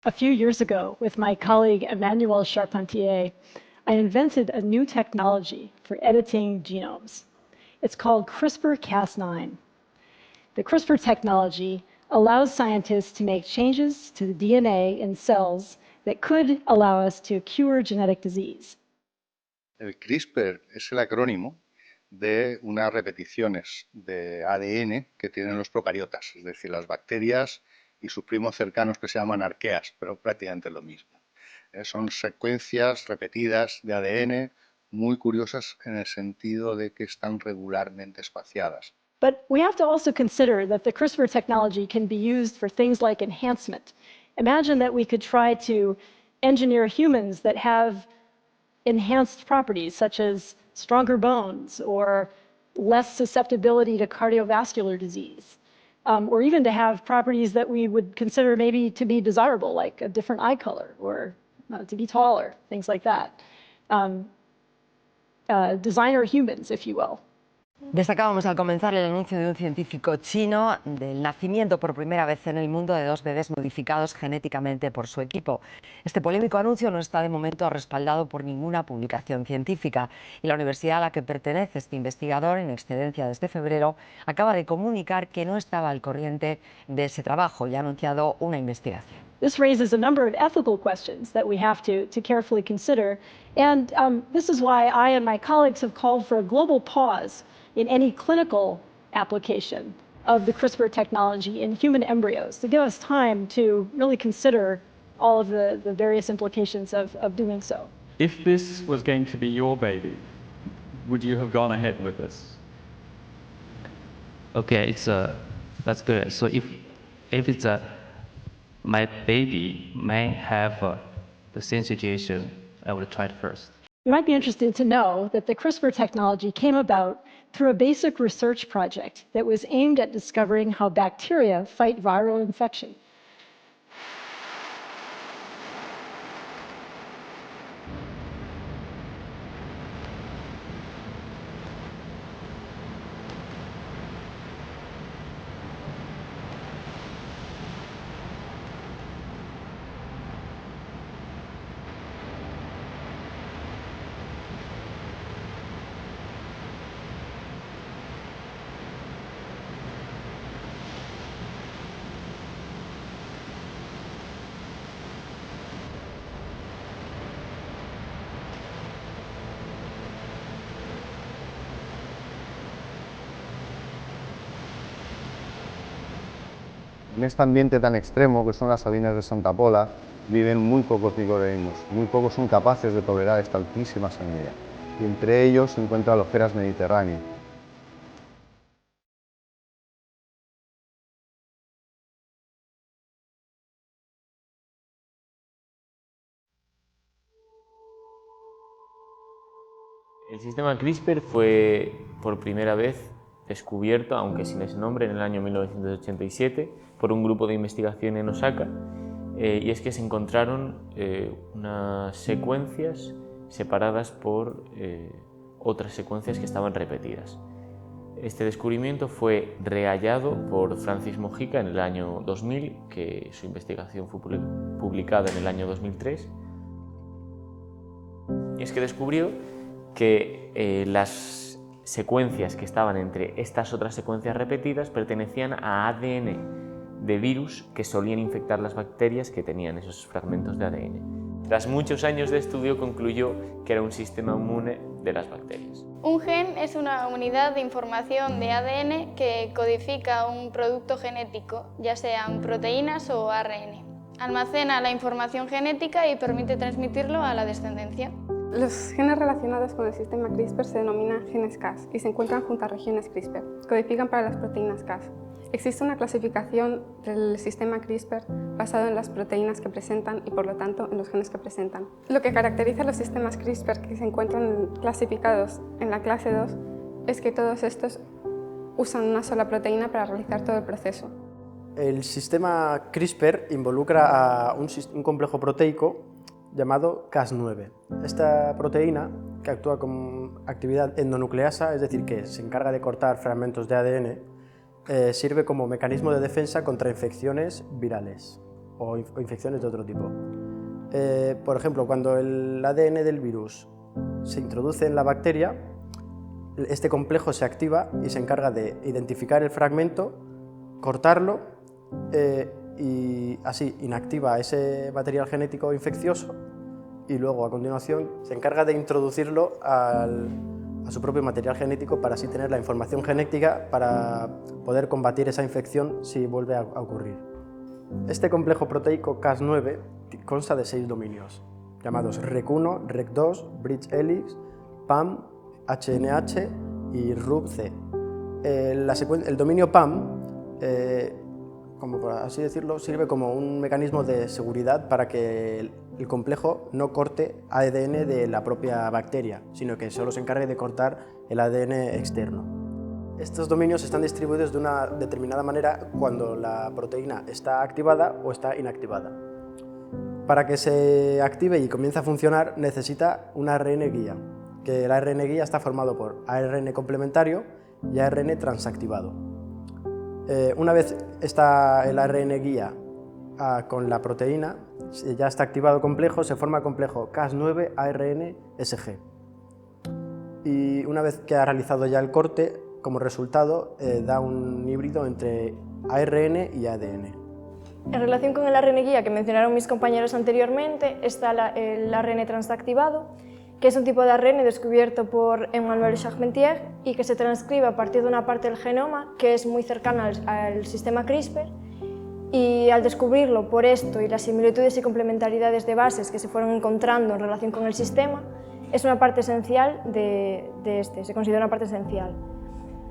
A few years ago, with my colleague Emmanuel Charpentier, I invented a new technology for editing genomes. It's called CRISPR-Cas9. The CRISPR technology allows scientists to make changes to the DNA in cells that could allow us to cure genetic disease. El CRISPR es el acrónimo de unas repeticiones de ADN que tienen los procariotas, es decir, las bacterias y sus primos cercanos que se llaman arqueas, pero prácticamente lo mismo. Son secuencias repetidas de ADN muy curiosas en el sentido de que están regularmente espaciadas. But we have to also consider that the CRISPR technology can be used for things like enhancement. Imagine that we could try to engineer humans that have enhanced properties, such as stronger bones or less susceptibility to cardiovascular disease, or even to have properties that we would consider maybe to be desirable, like a different eye color or to be taller, things like that. Designer humans, if you will. Destacábamos al comenzar el anuncio de un científico chino del nacimiento por primera vez en el mundo de dos bebés modificados genéticamente por su equipo. Este polémico anuncio no está de momento respaldado por ninguna publicación científica y la universidad a la que pertenece este investigador, en excedencia desde febrero, acaba de comunicar que no estaba al corriente de ese trabajo y ha anunciado una investigación. This raises a number of ethical questions that we have to carefully consider, and this is why I and my colleagues have called for a global pause in any clinical application of the CRISPR technology in human embryos to give us time to really consider all of the various implications of doing so. If this was going to be your baby, would you have gone ahead with this? Okay, that's good. So if it's my baby may have the same situation, I would try it first. You might be interested to know that the CRISPR technology came about through a basic research project that was aimed at discovering how bacteria fight viral infection. En este ambiente tan extremo que son las sabinas de Santa Pola, viven muy pocos microorganismos. Muy pocos son capaces de tolerar esta altísima salinidad. Y entre ellos se encuentra la Opheras mediterránea. El sistema CRISPR fue por primera vez descubierto, aunque sin ese nombre, en el año 1987 por un grupo de investigación en Osaka, y es que se encontraron unas secuencias separadas por otras secuencias que estaban repetidas. Este descubrimiento fue rehallado por Francis Mojica en el año 2000, que su investigación fue publicada en el año 2003, y es que descubrió que las secuencias que estaban entre estas otras secuencias repetidas pertenecían a ADN de virus que solían infectar las bacterias que tenían esos fragmentos de ADN. Tras muchos años de estudio concluyó que era un sistema inmune de las bacterias. Un gen es una unidad de información de ADN que codifica un producto genético, ya sean proteínas o ARN. Almacena la información genética y permite transmitirlo a la descendencia. Los genes relacionados con el sistema CRISPR se denominan genes Cas y se encuentran junto a regiones CRISPR. Codifican para las proteínas Cas. Existe una clasificación del sistema CRISPR basado en las proteínas que presentan y, por lo tanto, en los genes que presentan. Lo que caracteriza a los sistemas CRISPR que se encuentran clasificados en la clase 2 es que todos estos usan una sola proteína para realizar todo el proceso. El sistema CRISPR involucra a un complejo proteico llamado Cas9. Esta proteína, que actúa con actividad endonucleasa, es decir, que se encarga de cortar fragmentos de ADN, sirve como mecanismo de defensa contra infecciones virales. o infecciones de otro tipo. Por ejemplo, cuando el ADN del virus se introduce en la bacteria, este complejo se activa y se encarga de identificar el fragmento, cortarlo y así inactiva ese material genético infeccioso y luego a continuación se encarga de introducirlo a su propio material genético para así tener la información genética para poder combatir esa infección si vuelve a ocurrir. Este complejo proteico Cas9 consta de 6 dominios, llamados REC1, REC2, Bridge Helix, PAM, HNH y RUB-C. El dominio PAM, como por así decirlo, sirve como un mecanismo de seguridad para que el complejo no corte ADN de la propia bacteria, sino que solo se encargue de cortar el ADN externo. Estos dominios están distribuidos de una determinada manera cuando la proteína está activada o está inactivada. Para que se active y comience a funcionar necesita un ARN guía, que el ARN guía está formado por ARN complementario y ARN transactivado. Una vez está el ARN guía con la proteína, ya está activado complejo, se forma el complejo Cas9 ARN SG. Y una vez que ha realizado ya el corte, como resultado da un híbrido entre ARN y ADN. En relación con el ARN guía que mencionaron mis compañeros anteriormente, está el ARN transactivado, que es un tipo de ARN descubierto por Emmanuel Charpentier y que se transcribe a partir de una parte del genoma que es muy cercana al sistema CRISPR, y al descubrirlo por esto y las similitudes y complementariedades de bases que se fueron encontrando en relación con el sistema, es una parte esencial se considera una parte esencial,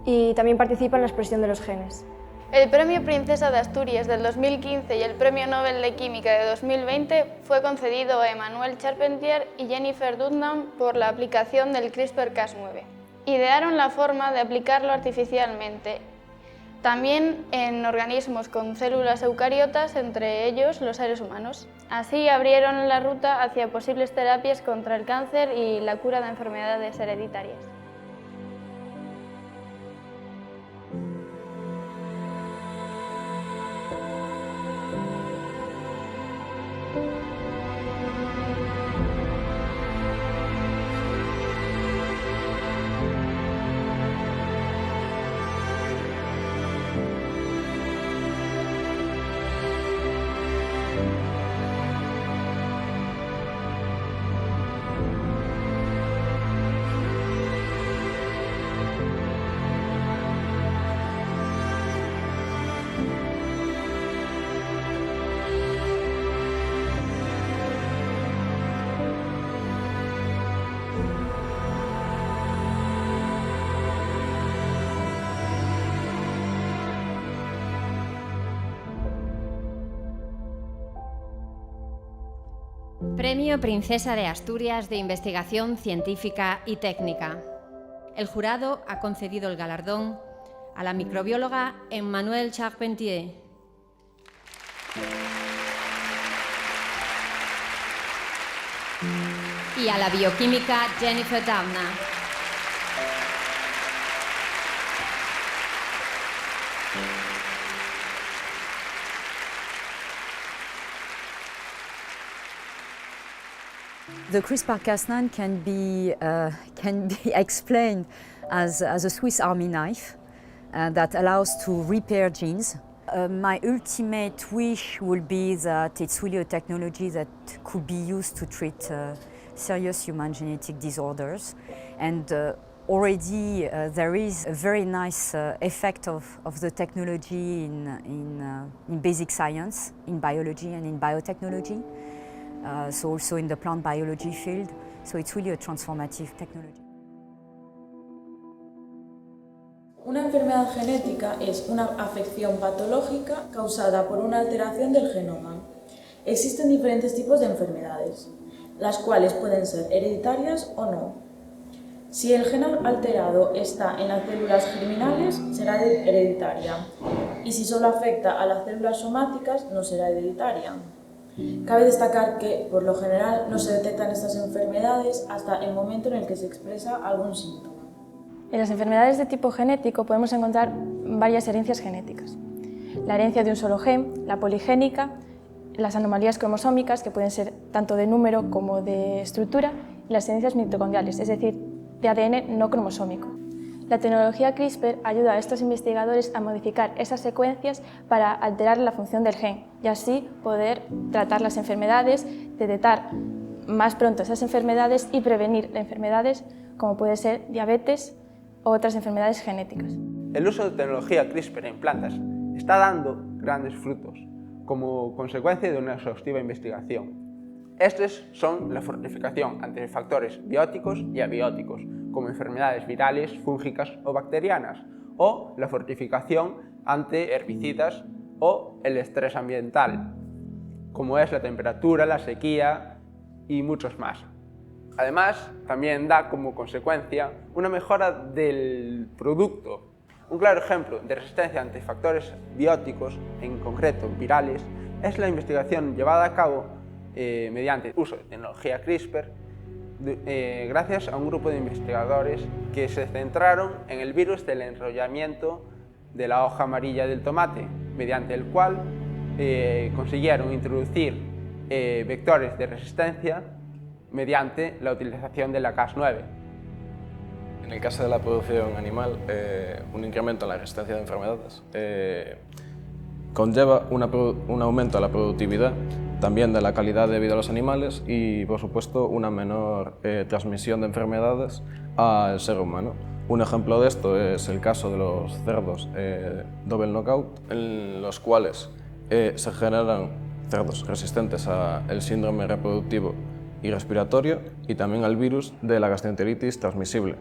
y también participa en la expresión de los genes. El Premio Princesa de Asturias del 2015 y el Premio Nobel de Química de 2020 fue concedido a Emmanuel Charpentier y Jennifer Doudna por la aplicación del CRISPR-Cas9. Idearon la forma de aplicarlo artificialmente, también en organismos con células eucariotas, entre ellos los seres humanos. Así abrieron la ruta hacia posibles terapias contra el cáncer y la cura de enfermedades hereditarias. Premio Princesa de Asturias de Investigación Científica y Técnica. El jurado ha concedido el galardón a la microbióloga Emmanuel Charpentier. Y a la bioquímica Jennifer Doudna. The CRISPR-Cas9 can be explained as a Swiss Army knife that allows to repair genes. My ultimate wish would be that it's really a technology that could be used to treat serious human genetic disorders. And already there is a very nice effect of the technology in basic science, in biology and in biotechnology. So also in the plant biology field, so it's really a transformative technology. Una enfermedad genética es una afección patológica causada por una alteración del genoma. Existen diferentes tipos de enfermedades, las cuales pueden ser hereditarias o no. Si el gen alterado está en las células germinales, será hereditaria, y si solo afecta a las células somáticas, no será hereditaria. Cabe destacar que, por lo general, no se detectan estas enfermedades hasta el momento en el que se expresa algún síntoma. En las enfermedades de tipo genético podemos encontrar varias herencias genéticas. La herencia de un solo gen, la poligénica, las anomalías cromosómicas, que pueden ser tanto de número como de estructura, y las herencias mitocondriales, es decir, de ADN no cromosómico. La tecnología CRISPR ayuda a estos investigadores a modificar esas secuencias para alterar la función del gen y así poder tratar las enfermedades, detectar más pronto esas enfermedades y prevenir enfermedades como puede ser diabetes o otras enfermedades genéticas. El uso de tecnología CRISPR en plantas está dando grandes frutos como consecuencia de una exhaustiva investigación. Estos son la fortificación ante factores bióticos y abióticos, como enfermedades virales, fúngicas o bacterianas, o la fortificación ante herbicidas o el estrés ambiental, como es la temperatura, la sequía y muchos más. Además, también da como consecuencia una mejora del producto. Un claro ejemplo de resistencia ante factores bióticos, en concreto virales, es la investigación llevada a cabo mediante uso de tecnología CRISPR gracias a un grupo de investigadores que se centraron en el virus del enrollamiento de la hoja amarilla del tomate, mediante el cual consiguieron introducir vectores de resistencia mediante la utilización de la Cas9. En el caso de la producción animal, un incremento en la resistencia de enfermedades conlleva un aumento de la productividad, también de la calidad de vida de los animales y, por supuesto, una menor transmisión de enfermedades al ser humano. Un ejemplo de esto es el caso de los cerdos double knockout, en los cuales se generan cerdos resistentes al síndrome reproductivo y respiratorio y también al virus de la gastroenteritis transmisible.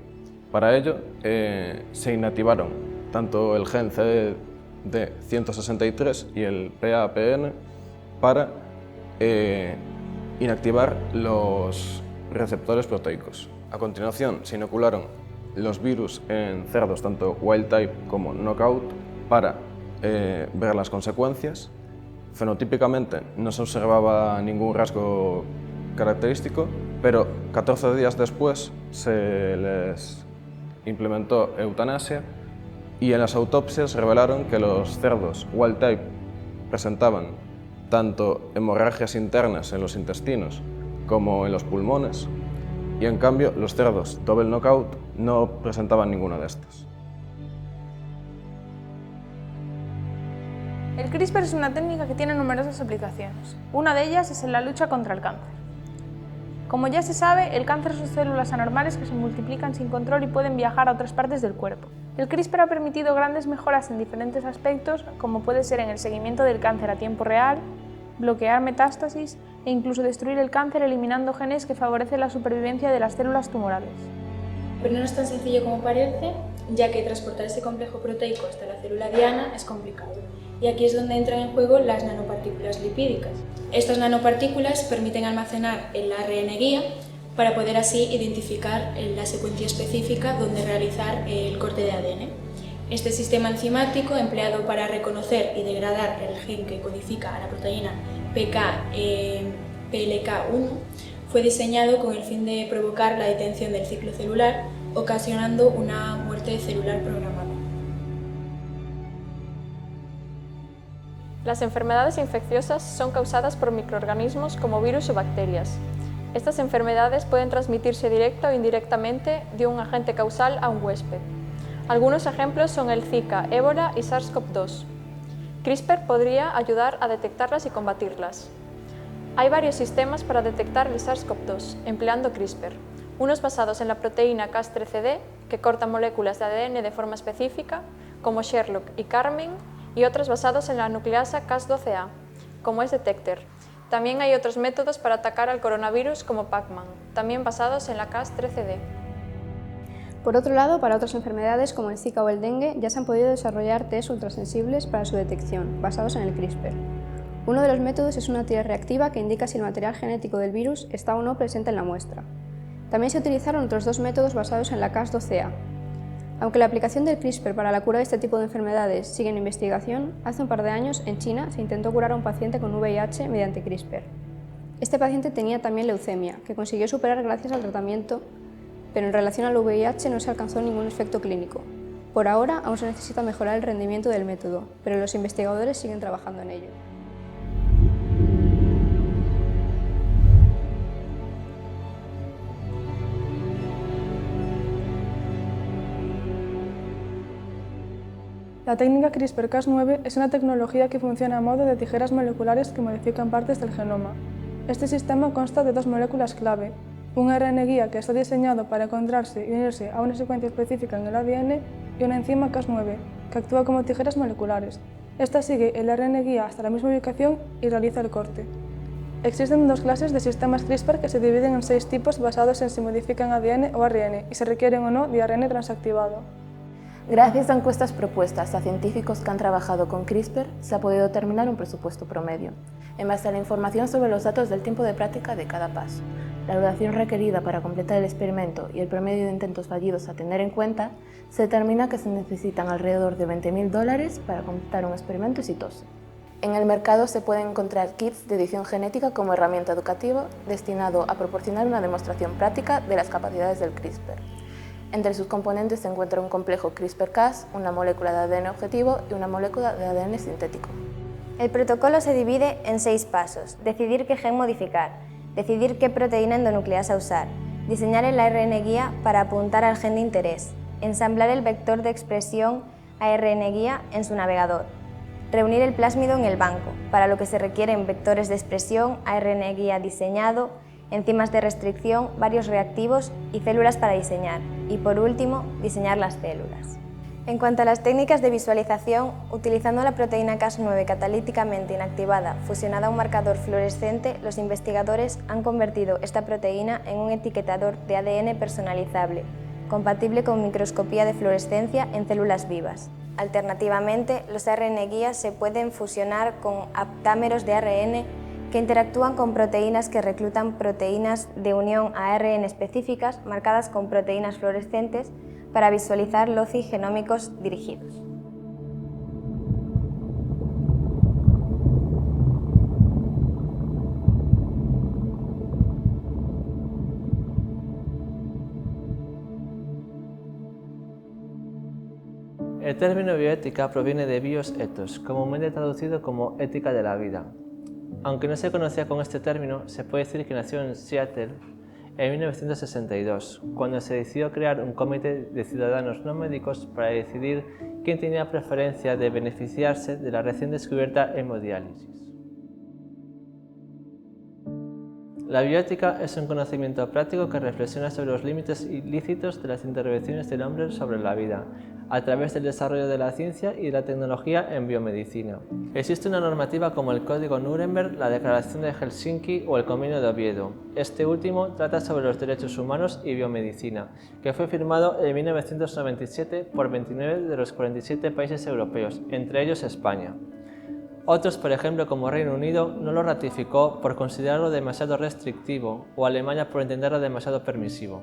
Para ello, se inactivaron tanto el gen CD163 y el PAPN para inactivar los receptores proteicos. A continuación, se inocularon los virus en cerdos, tanto wild type como knockout, para ver las consecuencias. Fenotípicamente no se observaba ningún rasgo característico, pero 14 días después se les implementó eutanasia y en las autopsias revelaron que los cerdos wild type presentaban tanto hemorragias internas en los intestinos como en los pulmones, y en cambio los cerdos double knockout no presentaban ninguna de estas. El CRISPR es una técnica que tiene numerosas aplicaciones. Una de ellas es en la lucha contra el cáncer. Como ya se sabe, el cáncer son células anormales que se multiplican sin control y pueden viajar a otras partes del cuerpo. El CRISPR ha permitido grandes mejoras en diferentes aspectos, como puede ser en el seguimiento del cáncer a tiempo real, bloquear metástasis e incluso destruir el cáncer eliminando genes que favorecen la supervivencia de las células tumorales. Pero no es tan sencillo como parece, ya que transportar ese complejo proteico hasta la célula diana es complicado. Y aquí es donde entran en juego las nanopartículas lipídicas. Estas nanopartículas permiten almacenar el ARN guía para poder así identificar la secuencia específica donde realizar el corte de ADN. Este sistema enzimático, empleado para reconocer y degradar el gen que codifica a la proteína PLK1, fue diseñado con el fin de provocar la detención del ciclo celular, ocasionando una muerte celular programada. Las enfermedades infecciosas son causadas por microorganismos como virus o bacterias. Estas enfermedades pueden transmitirse directa o indirectamente de un agente causal a un huésped. Algunos ejemplos son el Zika, ébola y SARS-CoV-2. CRISPR podría ayudar a detectarlas y combatirlas. Hay varios sistemas para detectar el SARS-CoV-2 empleando CRISPR, unos basados en la proteína Cas13d, que corta moléculas de ADN de forma específica, como Sherlock y Carmine, y otros basados en la nucleasa Cas12a, como es Detector. También hay otros métodos para atacar al coronavirus como Pacman, también basados en la Cas13d. Por otro lado, para otras enfermedades como el Zika o el dengue, ya se han podido desarrollar test ultrasensibles para su detección, basados en el CRISPR. Uno de los métodos es una tira reactiva que indica si el material genético del virus está o no presente en la muestra. También se utilizaron otros dos métodos basados en la Cas12a. Aunque la aplicación del CRISPR para la cura de este tipo de enfermedades sigue en investigación, hace un par de años en China se intentó curar a un paciente con VIH mediante CRISPR. Este paciente tenía también leucemia, que consiguió superar gracias al tratamiento, pero en relación al VIH no se alcanzó ningún efecto clínico. Por ahora aún se necesita mejorar el rendimiento del método, pero los investigadores siguen trabajando en ello. La técnica CRISPR-Cas9 es una tecnología que funciona a modo de tijeras moleculares que modifican partes del genoma. Este sistema consta de dos moléculas clave, un ARN guía que está diseñado para encontrarse y unirse a una secuencia específica en el ADN y una enzima Cas9, que actúa como tijeras moleculares. Esta sigue el ARN guía hasta la misma ubicación y realiza el corte. Existen dos clases de sistemas CRISPR que se dividen en 6 tipos basados en si modifican ADN o ARN y se requieren o no de ARN transactivado. Gracias a encuestas propuestas a científicos que han trabajado con CRISPR, se ha podido determinar un presupuesto promedio, en base a la información sobre los datos del tiempo de práctica de cada paso, la duración requerida para completar el experimento y el promedio de intentos fallidos a tener en cuenta, se determina que se necesitan alrededor de $20.000 para completar un experimento exitoso. En el mercado se pueden encontrar kits de edición genética como herramienta educativa destinado a proporcionar una demostración práctica de las capacidades del CRISPR. Entre sus componentes se encuentra un complejo CRISPR-Cas, una molécula de ADN objetivo y una molécula de ADN sintético. El protocolo se divide en 6 pasos: decidir qué gen modificar, decidir qué proteína endonucleasa usar, diseñar el ARN guía para apuntar al gen de interés, ensamblar el vector de expresión ARN guía en su navegador, reunir el plásmido en el banco, para lo que se requieren vectores de expresión, ARN guía diseñado, enzimas de restricción, varios reactivos y células para diseñar, y por último, diseñar las células. En cuanto a las técnicas de visualización, utilizando la proteína Cas9 catalíticamente inactivada fusionada a un marcador fluorescente, los investigadores han convertido esta proteína en un etiquetador de ADN personalizable, compatible con microscopía de fluorescencia en células vivas. Alternativamente, los ARN guías se pueden fusionar con aptámeros de ARN que interactúan con proteínas que reclutan proteínas de unión a ARN específicas marcadas con proteínas fluorescentes para visualizar loci genómicos dirigidos. El término bioética proviene de bios ethos, comúnmente traducido como ética de la vida. Aunque no se conocía con este término, se puede decir que nació en Seattle en 1962, cuando se decidió crear un comité de ciudadanos no médicos para decidir quién tenía preferencia de beneficiarse de la recién descubierta hemodiálisis. La bioética es un conocimiento práctico que reflexiona sobre los límites ilícitos de las intervenciones del hombre sobre la vida, a través del desarrollo de la ciencia y de la tecnología en biomedicina. Existe una normativa como el Código Nuremberg, la Declaración de Helsinki o el Convenio de Oviedo. Este último trata sobre los derechos humanos y biomedicina, que fue firmado en 1997 por 29 de los 47 países europeos, entre ellos España. Otros, por ejemplo, como Reino Unido, no lo ratificó por considerarlo demasiado restrictivo o Alemania por entenderlo demasiado permisivo.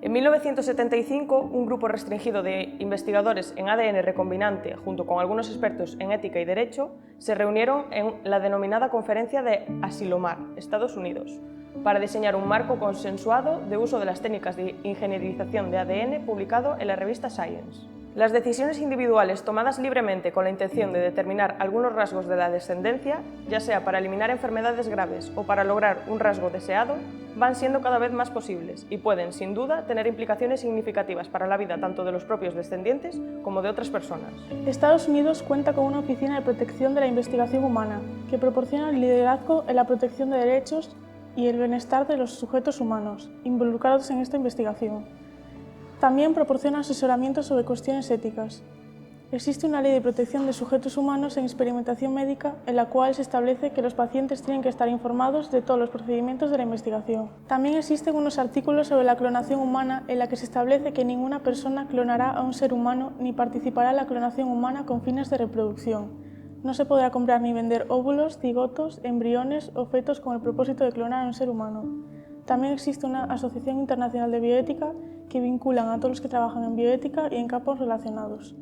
En 1975, un grupo restringido de investigadores en ADN recombinante, junto con algunos expertos en ética y derecho, se reunieron en la denominada Conferencia de Asilomar, Estados Unidos, para diseñar un marco consensuado de uso de las técnicas de ingenierización de ADN publicado en la revista Science. Las decisiones individuales tomadas libremente con la intención de determinar algunos rasgos de la descendencia, ya sea para eliminar enfermedades graves o para lograr un rasgo deseado, van siendo cada vez más posibles y pueden, sin duda, tener implicaciones significativas para la vida tanto de los propios descendientes como de otras personas. Estados Unidos cuenta con una oficina de protección de la investigación humana, que proporciona el liderazgo en la protección de derechos y el bienestar de los sujetos humanos involucrados en esta investigación. También proporciona asesoramiento sobre cuestiones éticas. Existe una ley de protección de sujetos humanos en experimentación médica en la cual se establece que los pacientes tienen que estar informados de todos los procedimientos de la investigación. También existen unos artículos sobre la clonación humana en la que se establece que ninguna persona clonará a un ser humano ni participará en la clonación humana con fines de reproducción. No se podrá comprar ni vender óvulos, cigotos, embriones o fetos con el propósito de clonar a un ser humano. También existe una Asociación Internacional de Bioética que vinculan a todos los que trabajan en bioética y en campos relacionados.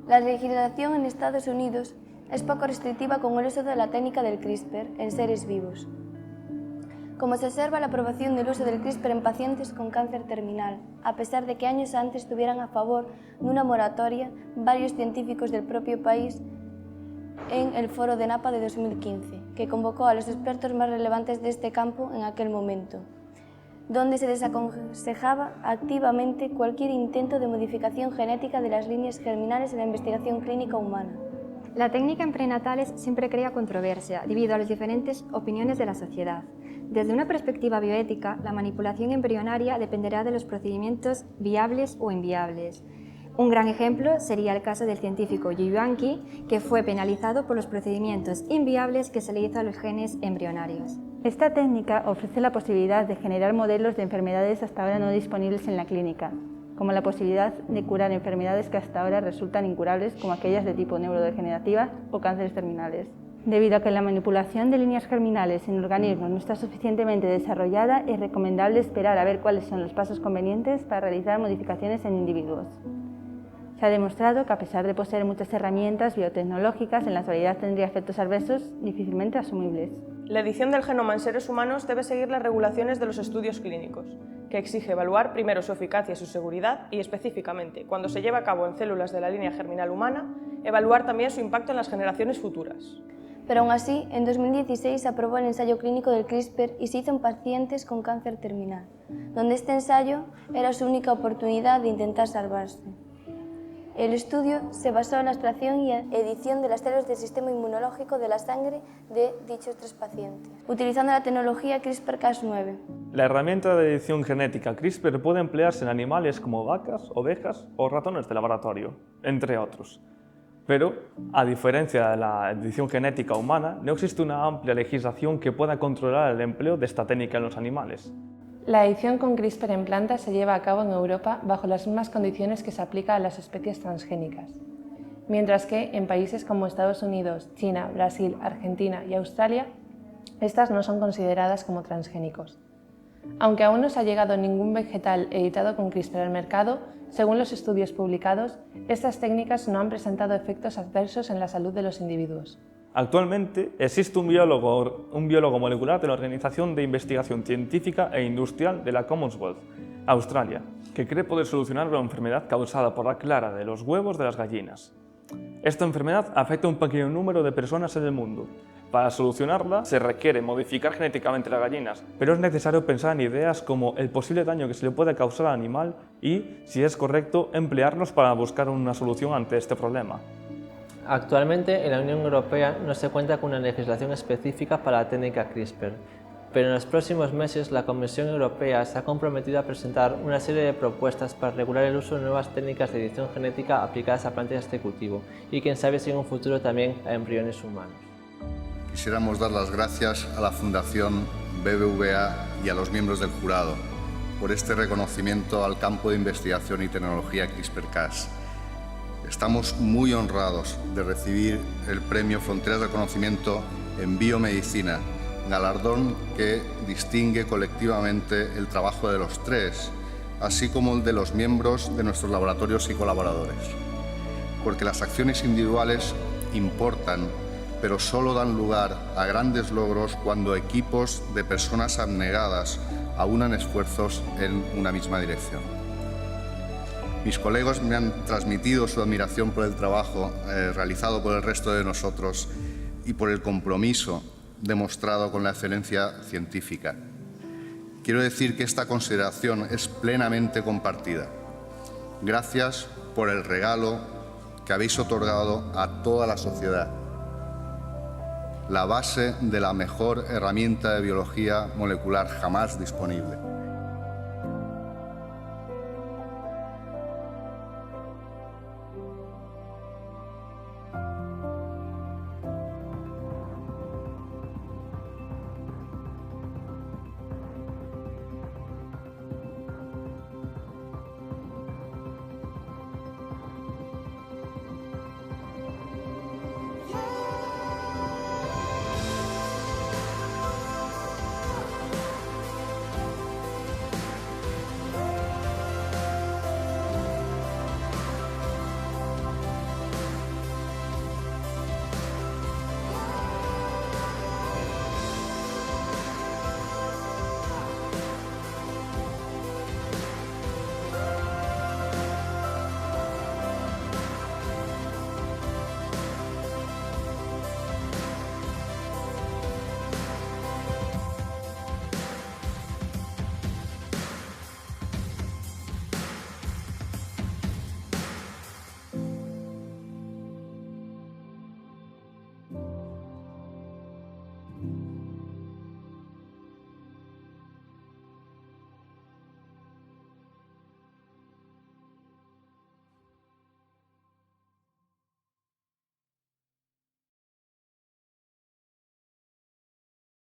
La legislación en Estados Unidos es poco restrictiva con el uso de la técnica del CRISPR en seres vivos. Como se observa la aprobación del uso del CRISPR en pacientes con cáncer terminal, a pesar de que años antes estuvieran a favor de una moratoria varios científicos del propio país en el Foro de Napa de 2015, que convocó a los expertos más relevantes de este campo en aquel momento. donde se desaconsejaba activamente cualquier intento de modificación genética de las líneas germinales en la investigación clínica humana. La técnica en prenatales siempre crea controversia debido a las diferentes opiniones de la sociedad. Desde una perspectiva bioética, la manipulación embrionaria dependerá de los procedimientos viables o inviables. Un gran ejemplo sería el caso del científico Yu Yuanqi, que fue penalizado por los procedimientos inviables que se le hizo a los genes embrionarios. Esta técnica ofrece la posibilidad de generar modelos de enfermedades hasta ahora no disponibles en la clínica, como la posibilidad de curar enfermedades que hasta ahora resultan incurables, como aquellas de tipo neurodegenerativas o cánceres terminales. Debido a que la manipulación de líneas germinales en organismos no está suficientemente desarrollada, es recomendable esperar a ver cuáles son los pasos convenientes para realizar modificaciones en individuos. Se ha demostrado que, a pesar de poseer muchas herramientas biotecnológicas, en la actualidad tendría efectos adversos difícilmente asumibles. La edición del genoma en seres humanos debe seguir las regulaciones de los estudios clínicos, que exige evaluar primero su eficacia y su seguridad y, específicamente, cuando se lleva a cabo en células de la línea germinal humana, evaluar también su impacto en las generaciones futuras. Pero aún así, en 2016 se aprobó el ensayo clínico del CRISPR y se hizo en pacientes con cáncer terminal, donde este ensayo era su única oportunidad de intentar salvarse. El estudio se basó en la extracción y edición de las células del sistema inmunológico de la sangre de dichos 3 pacientes, utilizando la tecnología CRISPR-Cas9. La herramienta de edición genética CRISPR puede emplearse en animales como vacas, ovejas o ratones de laboratorio, entre otros. Pero, a diferencia de la edición genética humana, no existe una amplia legislación que pueda controlar el empleo de esta técnica en los animales. La edición con CRISPR en plantas se lleva a cabo en Europa bajo las mismas condiciones que se aplica a las especies transgénicas, mientras que en países como Estados Unidos, China, Brasil, Argentina y Australia, estas no son consideradas como transgénicos. Aunque aún no se ha llegado ningún vegetal editado con CRISPR al mercado, según los estudios publicados, estas técnicas no han presentado efectos adversos en la salud de los individuos. Actualmente existe un biólogo molecular de la Organización de Investigación Científica e Industrial de la Commonwealth, Australia, que cree poder solucionar una enfermedad causada por la clara de los huevos de las gallinas. Esta enfermedad afecta a un pequeño número de personas en el mundo. Para solucionarla se requiere modificar genéticamente las gallinas, pero es necesario pensar en ideas como el posible daño que se le puede causar al animal y, si es correcto, emplearlos para buscar una solución ante este problema. Actualmente en la Unión Europea no se cuenta con una legislación específica para la técnica CRISPR, pero en los próximos meses la Comisión Europea se ha comprometido a presentar una serie de propuestas para regular el uso de nuevas técnicas de edición genética aplicadas a plantas de cultivo y, quién sabe, si en un futuro también a embriones humanos. Quisiéramos dar las gracias a la Fundación BBVA y a los miembros del jurado por este reconocimiento al campo de investigación y tecnología CRISPR-Cas. Estamos muy honrados de recibir el premio Fronteras del Conocimiento en Biomedicina, galardón que distingue colectivamente el trabajo de los 3, así como el de los miembros de nuestros laboratorios y colaboradores. Porque las acciones individuales importan, pero solo dan lugar a grandes logros cuando equipos de personas abnegadas aunan esfuerzos en una misma dirección. Mis colegas me han transmitido su admiración por el trabajo realizado por el resto de nosotros y por el compromiso demostrado con la excelencia científica. Quiero decir que esta consideración es plenamente compartida. Gracias por el regalo que habéis otorgado a toda la sociedad, la base de la mejor herramienta de biología molecular jamás disponible.